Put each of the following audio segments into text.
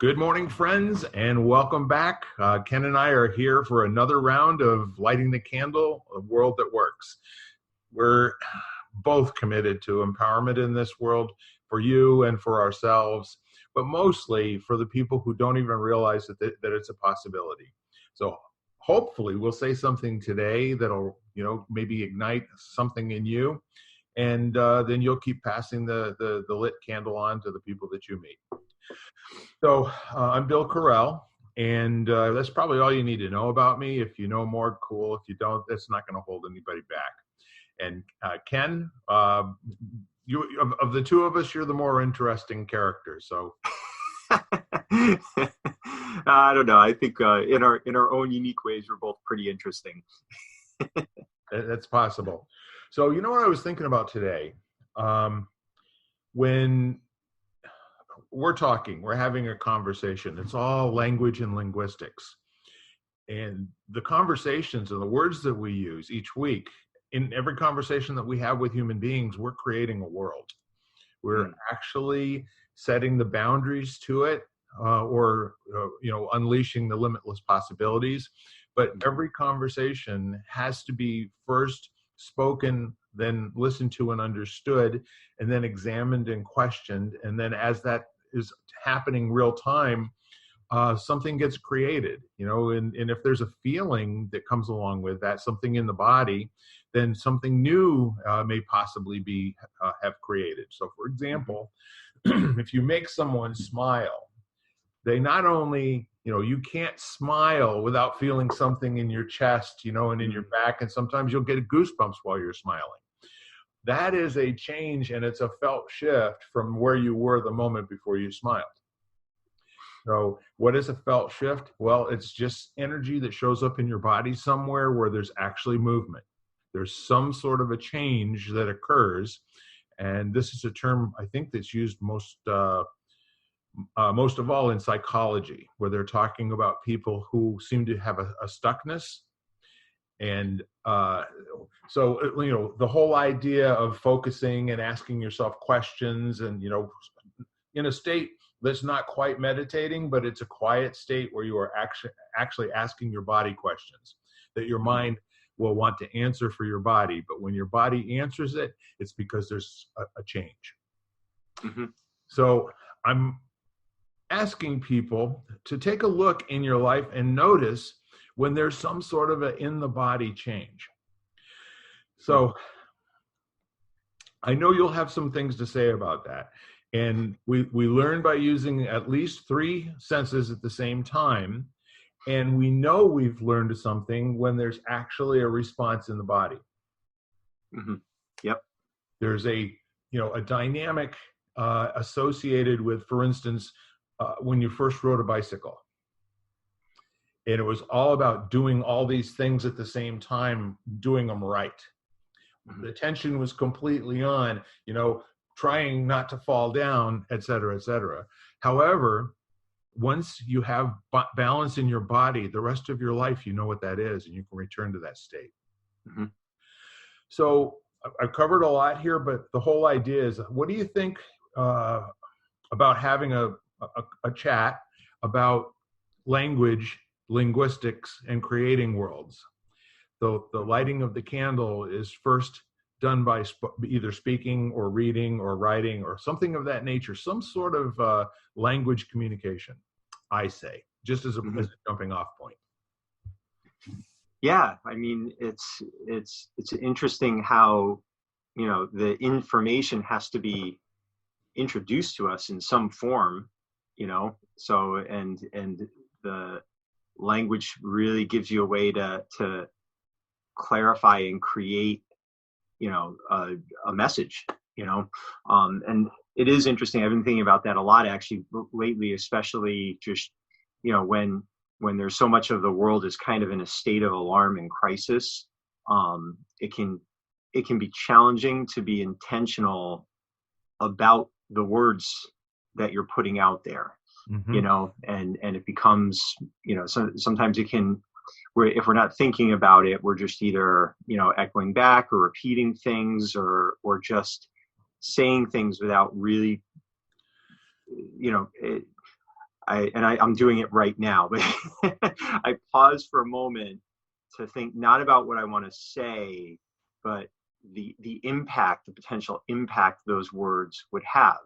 Good morning, friends, and welcome back. Ken and I are here for another round of Lighting the Candle, a world that works. We're both committed to empowerment in this world for you and for ourselves, but mostly for the people who don't even realize that it's a possibility. So hopefully we'll say something today that'll, maybe ignite something in you, and then you'll keep passing the lit candle on to the people that you meet. So I'm Bill Carell, and that's probably all you need to know about me. If you know more, cool. If you don't, that's not going to hold anybody back. And Ken, you of the two of us, you're the more interesting character. So I don't know. I think in our own unique ways, we're both pretty interesting. That's possible. So you know what I was thinking about today? When we're having a conversation. It's all language and linguistics. And the conversations and the words that we use each week, in every conversation that we have with human beings, we're creating a world. We're actually setting the boundaries to it, or unleashing the limitless possibilities. But every conversation has to be first spoken, then listened to and understood, and then examined and questioned. And then as that is happening real time, something gets created, and if there's a feeling that comes along with that, something in the body, then something new may possibly be have created. So for example, if you make someone smile, they not only, you can't smile without feeling something in your chest, and in your back, and sometimes you'll get goosebumps while you're smiling. That is a change, and it's a felt shift from where you were the moment before you smiled. So what is a felt shift? Well, it's just energy that shows up in your body somewhere where there's actually movement. There's some sort of a change that occurs. And this is a term, I think, that's used most of all in psychology, where they're talking about people who seem to have a stuckness. And so, the whole idea of focusing and asking yourself questions and, in a state that's not quite meditating, but it's a quiet state where you are actually asking your body questions that your mind will want to answer for your body. But when your body answers it, it's because there's a change. Mm-hmm. So I'm asking people to take a look in your life and notice when there's some sort of in the body change. So I know you'll have some things to say about that. And we learn by using at least 3 senses at the same time. And we know we've learned something when there's actually a response in the body. Mm-hmm. Yep. There's a dynamic associated with, for instance, when you first rode a bicycle. And it was all about doing all these things at the same time, doing them right. Mm-hmm. The tension was completely on, trying not to fall down, et cetera, et cetera. However, once you have balance in your body, the rest of your life, you know what that is, and you can return to that state. Mm-hmm. So I've covered a lot here, but the whole idea is, what do you think about having a chat about language, linguistics, and creating worlds? The lighting of the candle is first done by either speaking or reading or writing or something of that nature, some sort of language communication, I say, just as a jumping off point. Yeah, I mean, it's interesting how, the information has to be introduced to us in some form, so, and the language really gives you a way to clarify and create, a message, and it is interesting. I've been thinking about that a lot actually lately, especially just, when there's so much of the world is kind of in a state of alarm and crisis. It can be challenging to be intentional about the words that you're putting out there, and it becomes, sometimes it can, if we're not thinking about it, we're just either, echoing back or repeating things or just saying things without really, I'm doing it right now, but I pause for a moment to think not about what I want to say, but the impact, the potential impact those words would have,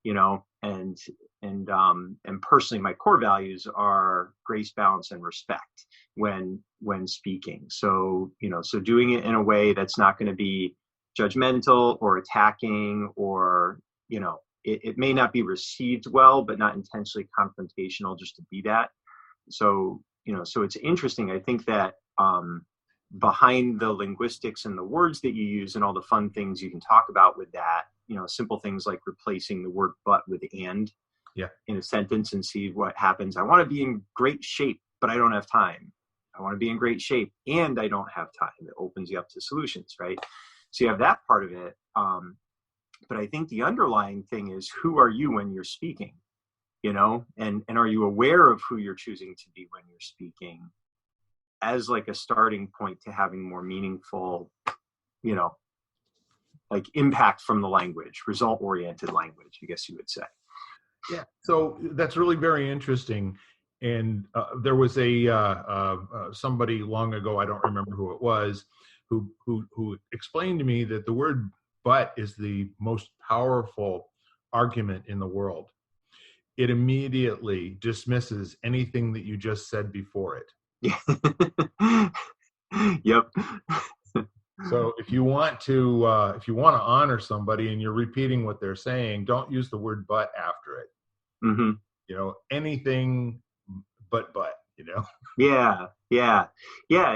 you know, and personally, my core values are grace, balance, and respect when speaking. So, you know, so doing it in a way that's not going to be judgmental or attacking, or, you know, it may not be received well, but not intentionally confrontational just to be that. So, you know, so it's interesting. I think that behind the linguistics and the words that you use and all the fun things you can talk about with that, you know, simple things like replacing the word but with and in a sentence and see what happens. I want to be in great shape, but I don't have time. I want to be in great shape and I don't have time. It opens you up to solutions, right? So you have that part of it. But I think the underlying thing is, who are you when you're speaking, you know, and are you aware of who you're choosing to be when you're speaking, as like a starting point to having more meaningful, you know, like impact from the language, result-oriented language, I guess you would say. Yeah, so that's really very interesting. And there was somebody long ago, I don't remember who it was, who explained to me that the word "but" is the most powerful argument in the world. It immediately dismisses anything that you just said before it. Yep. So if you want to honor somebody and you're repeating what they're saying, don't use the word "but" after it. Mm-hmm. You know, anything but, you know. Yeah.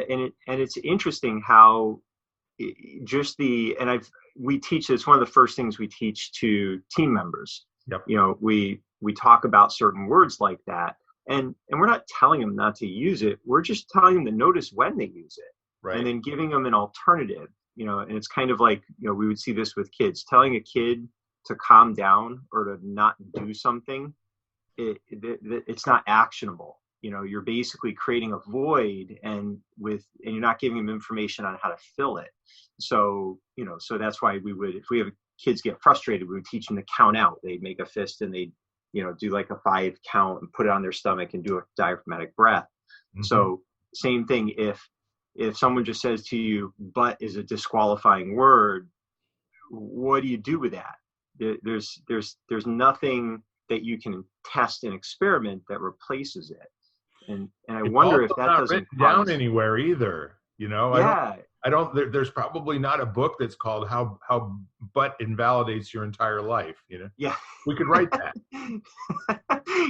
And it's interesting how we teach, it's one of the first things we teach to team members. Yep. You know, we talk about certain words like that, and we're not telling them not to use it. We're just telling them to notice when they use it. Right. And then giving them an alternative, you know, and it's kind of like, you know, we would see this with kids. Telling a kid to calm down or to not do something, it's not actionable. You know, you're basically creating a void, and you're not giving them information on how to fill it. So, you know, so that's why if we have kids get frustrated, we would teach them to count out. They'd make a fist and they'd, you know, do like a 5 count and put it on their stomach and do a diaphragmatic breath. Mm-hmm. So same thing, if someone just says to you, "but" is a disqualifying word, what do you do with that? There's nothing that you can test and experiment that replaces it. And I wonder if that doesn't written down anywhere either. You know, yeah. I don't. There's probably not a book that's called how "but" invalidates your entire life. You know. Yeah. We could write that.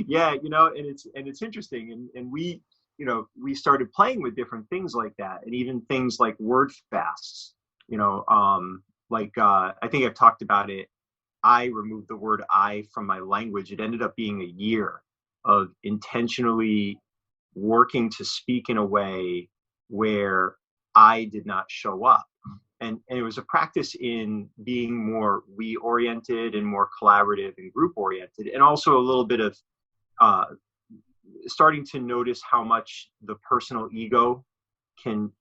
Yeah, you know, and it's interesting, and we, you know, we started playing with different things like that, and even things like word fasts. You know, I think I've talked about it. I removed the word "I" from my language. It ended up being a year of intentionally working to speak in a way where I did not show up. And it was a practice in being more we oriented and more collaborative and group oriented, and also a little bit of starting to notice how much the personal ego can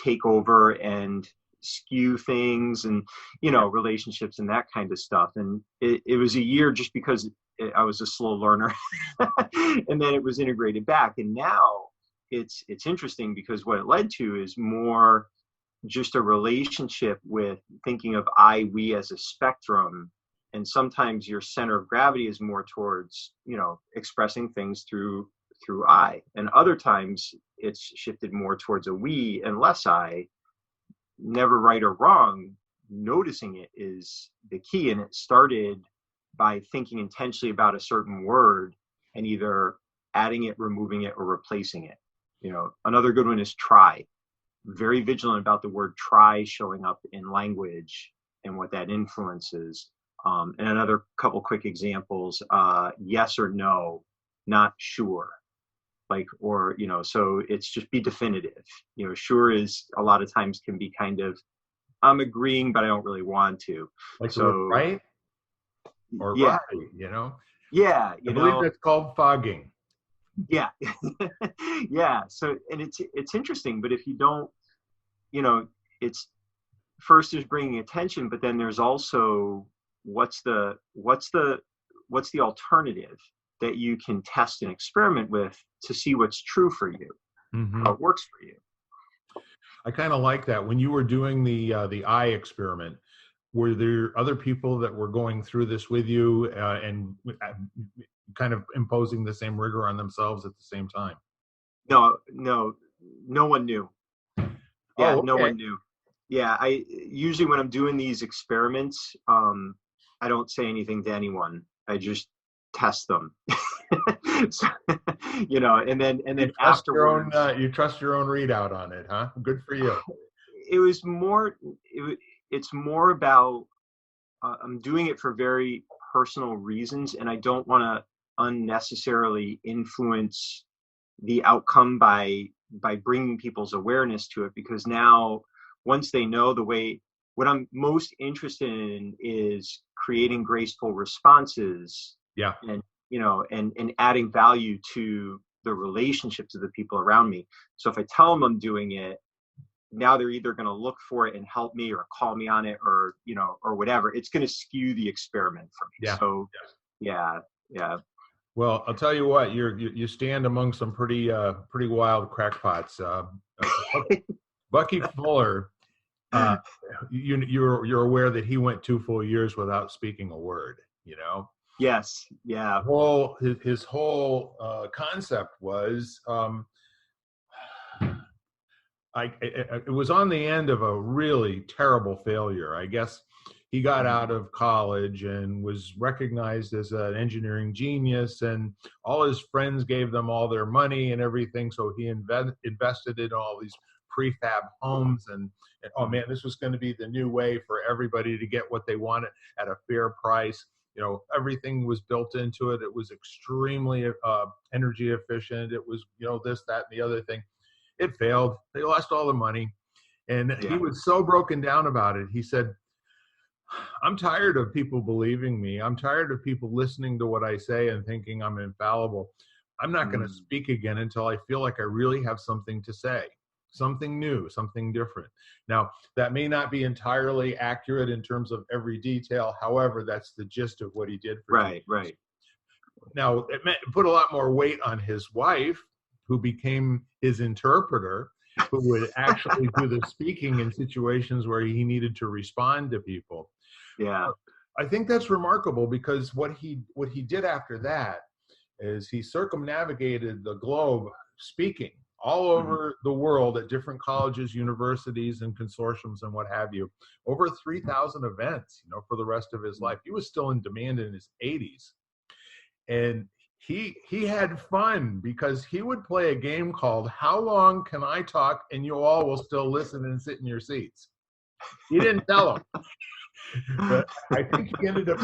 take over and skew things, and, you know, relationships and that kind of stuff. And it was a year just because I was a slow learner, and then it was integrated back. And now it's interesting because what it led to is more just a relationship with thinking of I, we as a spectrum. And sometimes your center of gravity is more towards, you know, expressing things through I, and other times it's shifted more towards a we and less I. Never right or wrong. Noticing it is the key. And it started by thinking intentionally about a certain word and either adding it, removing it, or replacing it. You know, another good one is try. Very vigilant about the word try showing up in language and what that influences. And another couple quick examples, yes or no, not sure. Like, or, you know, so it's just be definitive. You know, sure is a lot of times can be kind of, I'm agreeing, but I don't really want to. Like, so, right? Or yeah. right, you know? Yeah. I believe that's called fogging. Yeah. Yeah. So, and it's interesting, but if you don't, you know, it's first there's bringing attention, but then there's also what's the alternative? that you can test and experiment with to see what's true for you, Mm-hmm. how it works for you. I kind of like that. When you were doing the eye experiment, were there other people that were going through this with you and kind of imposing the same rigor on themselves at the same time? No, no one knew. Yeah, Oh, no okay. one knew. Yeah, I usually when I'm doing these experiments, I don't say anything to anyone. I just test them. So, and then afterwards, You trust your own readout on it, huh? Good for you. it was more. It's more about I'm doing it for very personal reasons, and I don't want to unnecessarily influence the outcome by bringing people's awareness to it, because now once they know the way, what I'm most interested in is creating graceful responses, Yeah. and and adding value to the relationships of the people around me. So if I tell them I'm doing it, now they're either going to look for it and help me or call me on it, or or whatever. It's going to skew the experiment for me. Yeah. So yeah. Well, I'll tell you what, you stand among some pretty wild crackpots. Bucky Fuller, you're aware that he went 2 full years without speaking a word. Yes. Yeah. His whole concept was it was on the end of a really terrible failure. I guess he got out of college and was recognized as an engineering genius, and all his friends gave them all their money and everything. So he invested in all these prefab homes, and oh man, this was going to be the new way for everybody to get what they wanted at a fair price. Everything was built into it. It was extremely energy efficient. It was, this, that, and the other thing. It failed. They lost all the money. And he was so broken down about it. He said, I'm tired of people believing me. I'm tired of people listening to what I say and thinking I'm infallible. I'm not going to speak again until I feel like I really have something to say, something new, something different. Now, that may not be entirely accurate in terms of every detail. However, that's the gist of what he did for Right. Now, it put a lot more weight on his wife, who became his interpreter, who would actually do the speaking in situations where he needed to respond to people. Yeah. I think that's remarkable, because what he did after that is he circumnavigated the globe speaking all over the world at different colleges, universities, and consortiums and what have you. Over 3,000 events, for the rest of his life. He was still in demand in his 80s. And he had fun, because he would play a game called How Long Can I Talk and You All Will Still Listen and Sit in Your Seats. He didn't tell them. But I think he ended up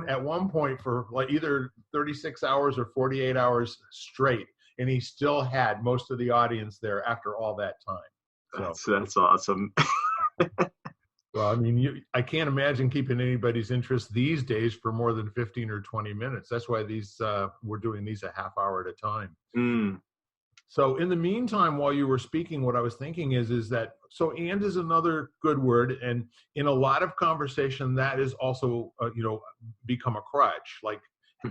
at one point for like either 36 hours or 48 hours straight, and he still had most of the audience there after all that time. So that's awesome. Well, I mean, I can't imagine keeping anybody's interest these days for more than 15 or 20 minutes. That's why we're doing these a half hour at a time. So in the meantime, while you were speaking, what I was thinking is that, so and is another good word. And in a lot of conversation, that is also, become a crutch. Like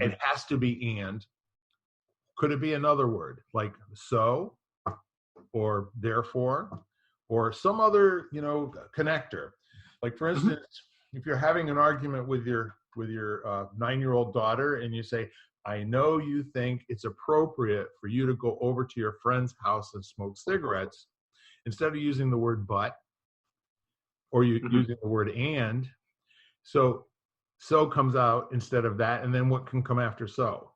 it has to be and. Could it be another word like so, or therefore, or some other, connector? Like, for instance, if you're having an argument with your 9-year-old daughter and you say, I know you think it's appropriate for you to go over to your friend's house and smoke cigarettes, instead of using the word but, or using the word and, so comes out instead of that, and then what can come after so?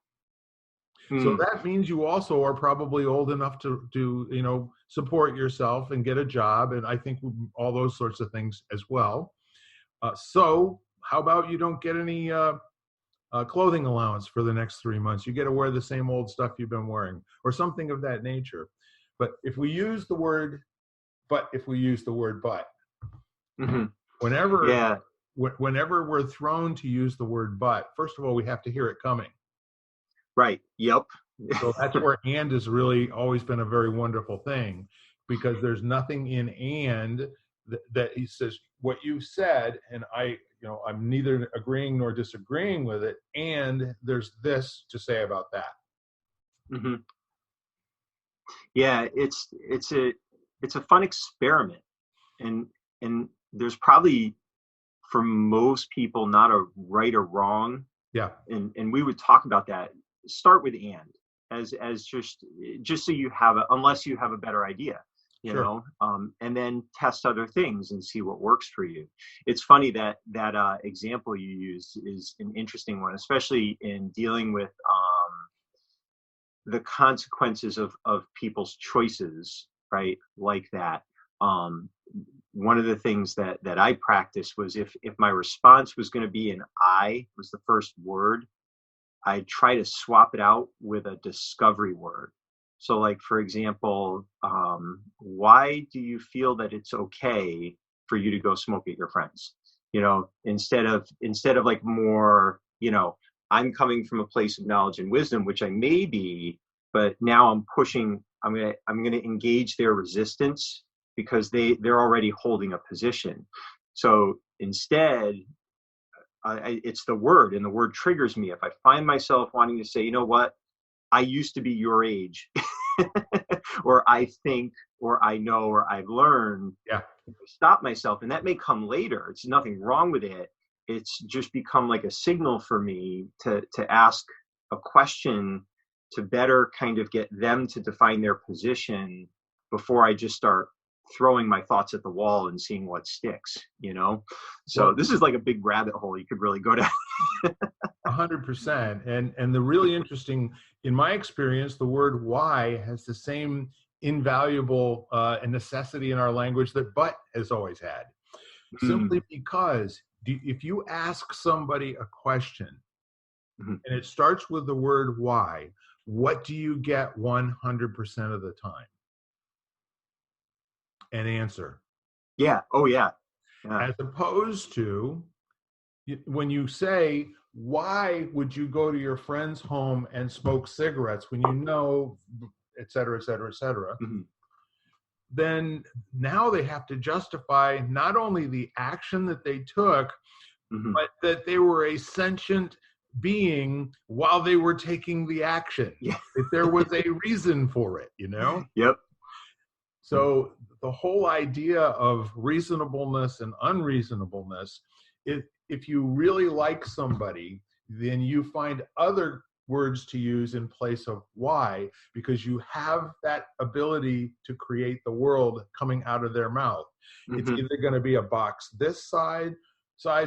So that means you also are probably old enough to support yourself and get a job, and I think all those sorts of things as well. So how about you don't get any clothing allowance for the next 3 months? You get to wear the same old stuff you've been wearing, or something of that nature. But if we use the word but, whenever we're thrown to use the word but, first of all, we have to hear it coming. Right. Yep. So that's where and has really always been a very wonderful thing, because there's nothing in and that he says what you said, and I'm neither agreeing nor disagreeing with it, and there's this to say about that. Hmm. Yeah, it's a fun experiment, and there's probably for most people not a right or wrong. Yeah, And we would talk about that. Start with and as just so you have unless you have a better idea, sure. and then test other things and see what works for you. It's funny that example you used is an interesting one, especially in dealing with the consequences of people's choices, right? Like that. Um, One of the things that I practiced was if my response was going to be an I was the first word, I try to swap it out with a discovery word. So, like, for example, why do you feel that it's okay for you to go smoke at your friends? Instead of like more, I'm coming from a place of knowledge and wisdom, which I may be, but now I'm pushing. I'm gonna engage their resistance because they're already holding a position. So instead, it's the word, and the word triggers me. If I find myself wanting to say, you know what, I used to be your age, or I think, or I know, or I've learned, Yeah. stop myself. And that may come later. It's nothing wrong with it. It's just become like a signal for me to ask a question to better kind of get them to define their position before I just start throwing my thoughts at the wall and seeing what sticks, So Well, this is like a big rabbit hole you could really go down. 100%. And the really interesting, in my experience, the word why has the same invaluable necessity in our language that but has always had. Mm, Simply because if you ask somebody a question mhm. and it starts with the word why, what do you get 100% of the time? An answer. Yeah. Oh yeah. Yeah. As opposed to when you say, why would you go to your friend's home and smoke cigarettes when you know, et cetera, et cetera, et cetera, Mhm. then now they have to justify not only the action that they took, Mhm. but that they were a sentient being while they were taking the action. Yeah. That there was a reason for it, Yep. So the whole idea of reasonableness and unreasonableness, if you really like somebody, then you find other words to use in place of why, because you have that ability to create the world coming out of their mouth. It's Mhm. either going to be a box this size,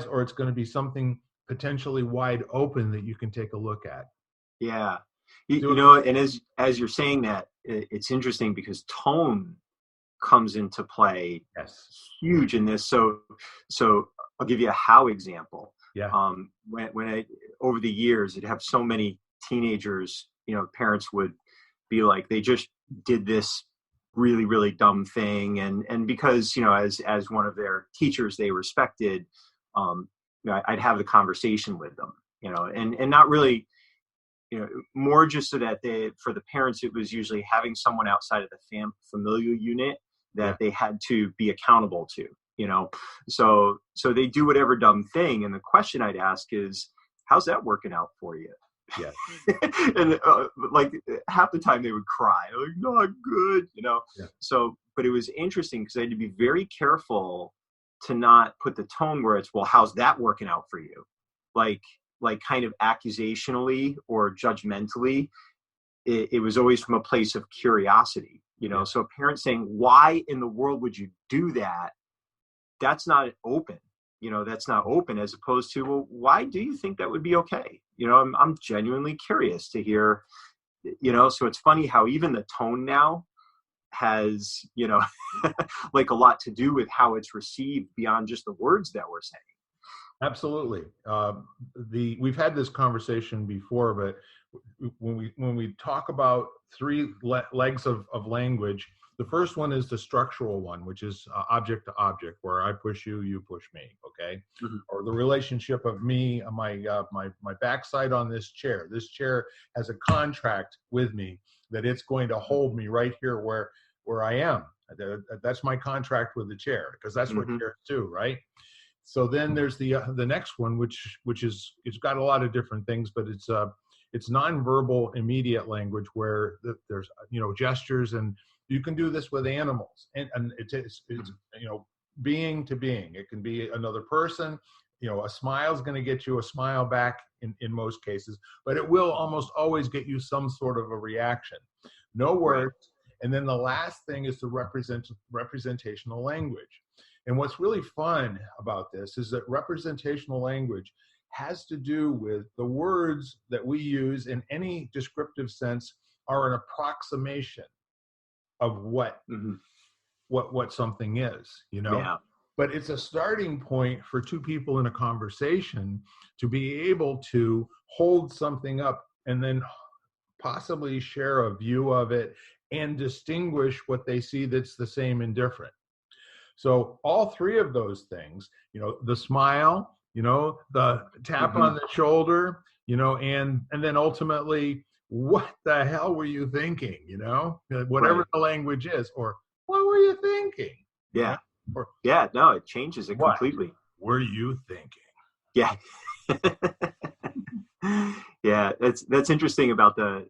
or it's going to be something potentially wide open that you can take a look at. Yeah. Do And as you're saying that, it's interesting because tone comes into play Yes. huge in this. So I'll give you a how example. Yeah. When I over the years, it'd have so many teenagers, parents would be like, they just did this really, really dumb thing. And because, as one of their teachers they respected, I'd have the conversation with them, and not really, more just so that for the parents, it was usually having someone outside of the familial unit Yeah. that they had to be accountable to, so they do whatever dumb thing. And the question I'd ask is, how's that working out for you? Yeah. And like half the time they would cry, like, not good, Yeah. So, but it was interesting because I had to be very careful to not put the tone where it's, well, how's that working out for you? Like kind of accusationally or judgmentally. It was always from a place of curiosity, Yeah. So a parent saying, why in the world would you do that? That's not open. That's not open, as opposed to, well, why do you think that would be okay? I'm genuinely curious to hear, so it's funny how even the tone now has, like a lot to do with how it's received beyond just the words that we're saying. Absolutely. We've had this conversation before, but when we talk about three legs of language, the first one is the structural one, which is object to object, where I push you, you push me. Okay, Mm-hmm. or the relationship of me, my backside on this chair. This chair has a contract with me that it's going to hold me right here where I am. That's my contract with the chair, because that's what Mm-hmm. chairs do, right? So then there's the next one, which is, it's got a lot of different things, but it's nonverbal immediate language, where there's gestures, and you can do this with animals, and it's being to being. It can be another person. A smile is going to get you a smile back in most cases, but it will almost always get you some sort of a reaction. No words. Right. And then the last thing is the representational language. And what's really fun about this is that representational language has to do with the words that we use in any descriptive sense are an approximation of what something is, Yeah. But it's a starting point for two people in a conversation to be able to hold something up and then possibly share a view of it and distinguish what they see that's the same and different. So all three of those things, the smile, the tap on the shoulder, and then ultimately, what the hell were you thinking? Whatever Right. the language is, or what were you thinking? Yeah. Or No, it changes it completely. What were you thinking? Yeah. Yeah, that's interesting about the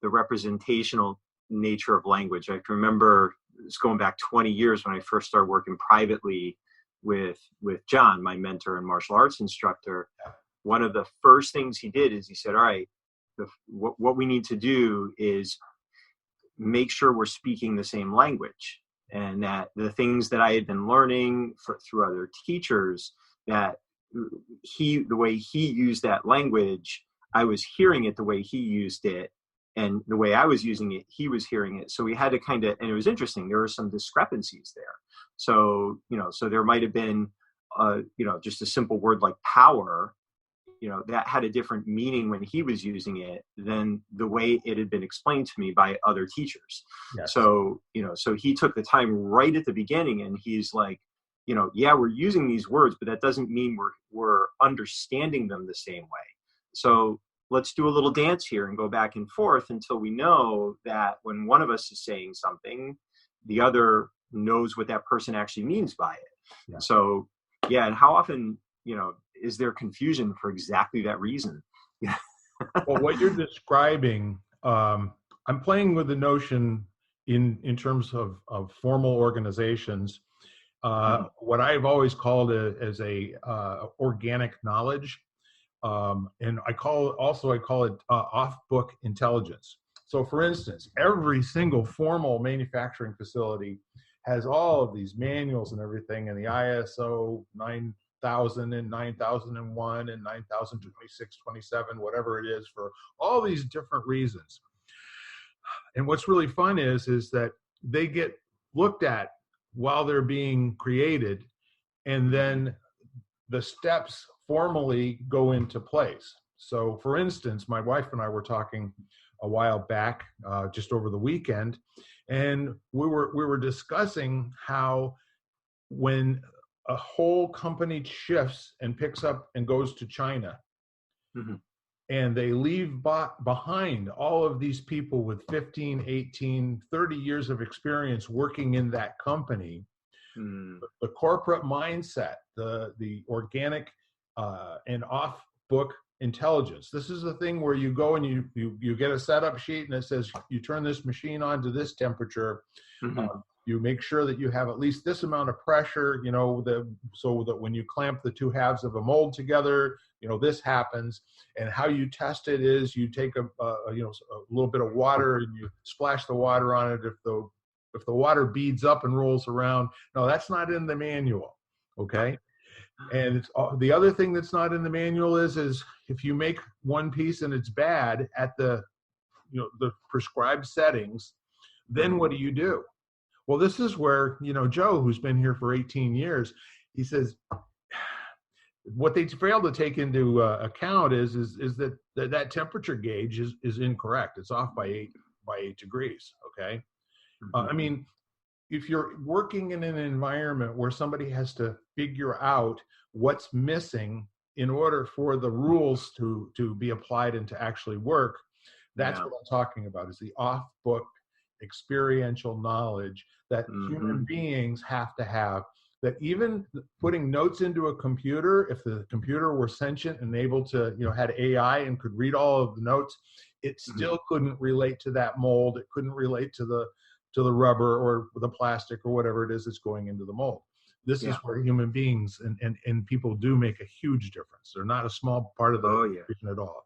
representational nature of language. I can remember it's going back 20 years when I first started working privately with John, my mentor and martial arts instructor. One of the first things he did is he said, all right, what we need to do is make sure we're speaking the same language, and that the things that I had been learning through other teachers, that the way he used that language, I was hearing it the way he used it, and the way I was using it, he was hearing it. So we had to and it was interesting. There were some discrepancies there. So, so there might've been, just a simple word like power, that had a different meaning when he was using it than the way it had been explained to me by other teachers. Yes. So, so he took the time right at the beginning, and he's like, yeah, we're using these words, but that doesn't mean we're understanding them the same way. So let's do a little dance here and go back and forth until we know that when one of us is saying something, the other knows what that person actually means by it. Yeah. So, yeah. And how often, is there confusion for exactly that reason? Well, what you're describing, I'm playing with the notion in terms of formal organizations, what I've always called as a organic knowledge. And I call it off-book intelligence. So for instance, every single formal manufacturing facility has all of these manuals and everything, and the ISO 9000 and 9001 and 9026, 27, whatever it is, for all these different reasons. And what's really fun is that they get looked at while they're being created, and then the steps formally go into place. So for instance, my wife and I were talking a while back, just over the weekend, and we were discussing how when a whole company shifts and picks up and goes to China, and they leave behind all of these people with 15, 18, 30 years of experience working in that company, the corporate mindset, the organic and off-book intelligence. This is the thing where you go and you get a setup sheet, and it says you turn this machine on to this temperature. You make sure that you have at least this amount of pressure, so that when you clamp the two halves of a mold together, this happens. And how you test it is you take a little bit of water and you splash the water on it. If the water beads up and rolls around, no, that's not in the manual. Okay. And the other thing that's not in the manual is if you make one piece and it's bad at the prescribed settings, then what do? Well, this is where, Joe, who's been here for 18 years, he says, what they fail to take into account is that temperature gauge is incorrect. It's off by 8 degrees. Okay. I mean, if you're working in an environment where somebody has to figure out what's missing in order for the rules to be applied and to actually work, that's what I'm talking about, is the off-book experiential knowledge that human beings have to have that even putting notes into a computer, if the computer were sentient and able to, had AI and could read all of the notes, it still couldn't relate to that mold. It couldn't relate to the rubber or the plastic or whatever it is that's going into the mold. This is where human beings and people do make a huge difference. They're not a small part of the equation at all.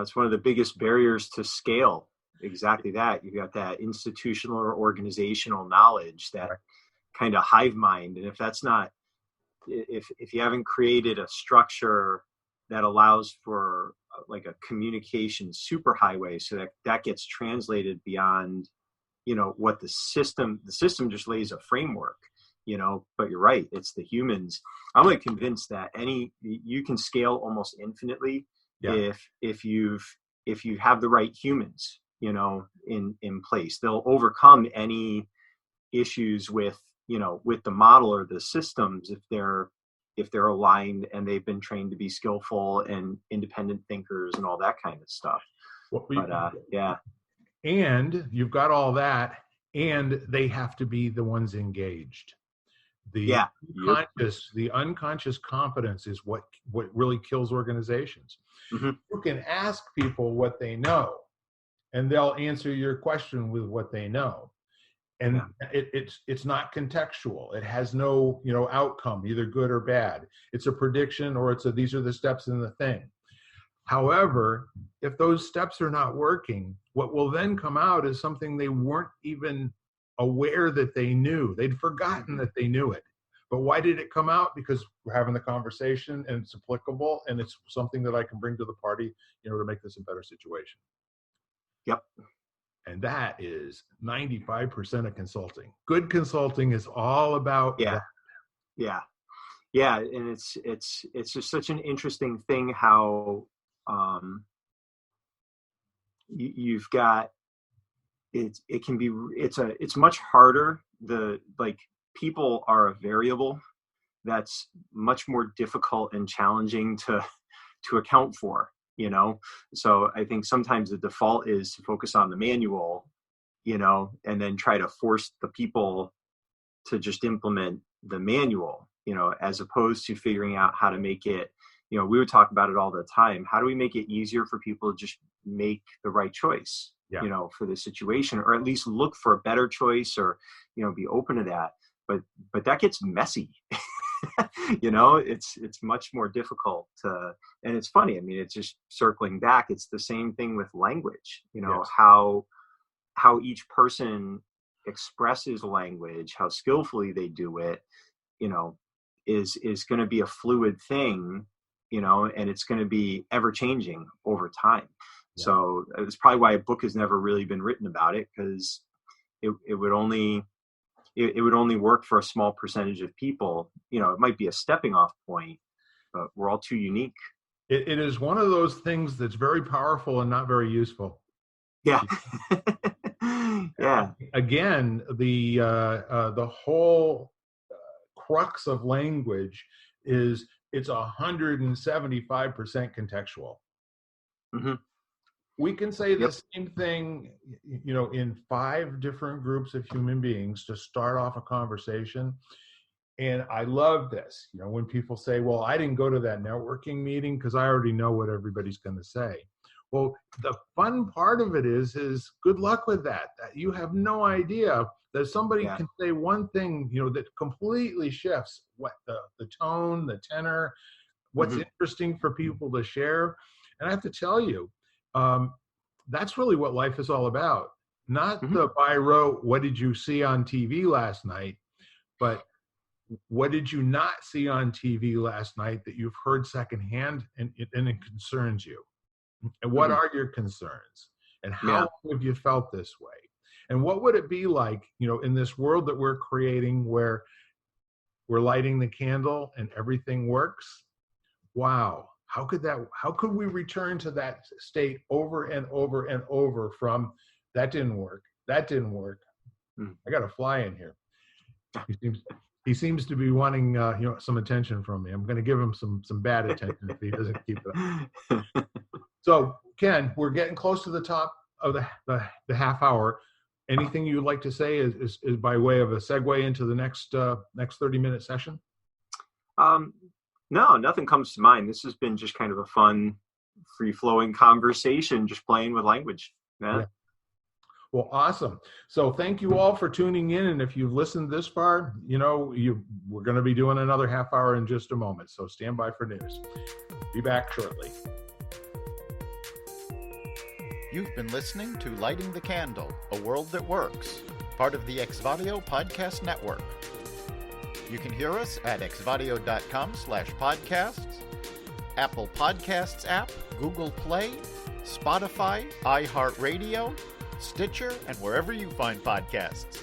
It's one of the biggest barriers to scale. Exactly that. You got that institutional or organizational knowledge, that kind of hive mind. And if that's not, if you haven't created a structure that allows for like a communication superhighway, so that gets translated beyond, what the system just lays a framework, but you're right. It's the humans. I'm like convinced that you can scale almost infinitely if you have the right humans, in place. They'll overcome any issues with the model or the systems if they're aligned and they've been trained to be skillful and independent thinkers and all that kind of stuff. And you've got all that, and they have to be the ones engaged. The unconscious competence is what really kills organizations. You can ask people what they know, and they'll answer your question with what they know. And it's not contextual. It has no, outcome, either good or bad. It's a prediction, or these are the steps in the thing. However, if those steps are not working, what will then come out is something they weren't even aware that they knew. They'd forgotten that they knew it. But why did it come out? Because we're having the conversation and it's applicable and it's something that I can bring to the party, to make this a better situation. Yep. And that is 95% of consulting. Good consulting is all about that. And it's just such an interesting thing how you've got it's much harder. People are a variable that's much more difficult and challenging to account for. So I think sometimes the default is to focus on the manual, and then try to force the people to just implement the manual, as opposed to figuring out how to make it, we would talk about it all the time. How do we make it easier for people to just make the right choice, for the situation, or at least look for a better choice, or, be open to that. But that gets messy. It's much more difficult and it's funny. I mean, it's just circling back. It's the same thing with language, how each person expresses language, how skillfully they do it, is going to be a fluid thing, and it's going to be ever changing over time. Yeah. So it's probably why a book has never really been written about it, because it would only work for a small percentage of people. It might be a stepping off point, but we're all too unique. It is one of those things that's very powerful and not very useful. Yeah. Again, the whole crux of language is it's 175% contextual. Mm-hmm. We can say the same thing, in 5 different groups of human beings to start off a conversation. And I love this, when people say, well, I didn't go to that networking meeting because I already know what everybody's going to say. Well, the fun part of it is good luck with that. You have no idea that somebody can say one thing, that completely shifts what the tone, the tenor, what's interesting for people to share. And I have to tell you, that's really what life is all about. Not the by rote, what did you see on TV last night, but what did you not see on TV last night that you've heard secondhand and it concerns you? And what are your concerns? And how have you felt this way? And what would it be like, in this world that we're creating where we're lighting the candle and everything works? Wow. How could we return to that state over and over and over from that didn't work. I got a fly in here. He seems to be wanting some attention from me. I'm going to give him some bad attention if he doesn't keep it up. So Ken, we're getting close to the top of the half hour. anything you'd like to say is by way of a segue into the next 30-minute session? No, nothing comes to mind. This has been just kind of a fun, free-flowing conversation, just playing with language. Yeah. Well, awesome. So thank you all for tuning in. And if you've listened this far, we're going to be doing another half hour in just a moment. So stand by for news. Be back shortly. You've been listening to Lighting the Candle, A World That Works, part of the Exvadio Podcast Network. You can hear us at exvadio.com/podcasts, Apple Podcasts app, Google Play, Spotify, iHeartRadio, Stitcher, and wherever you find podcasts.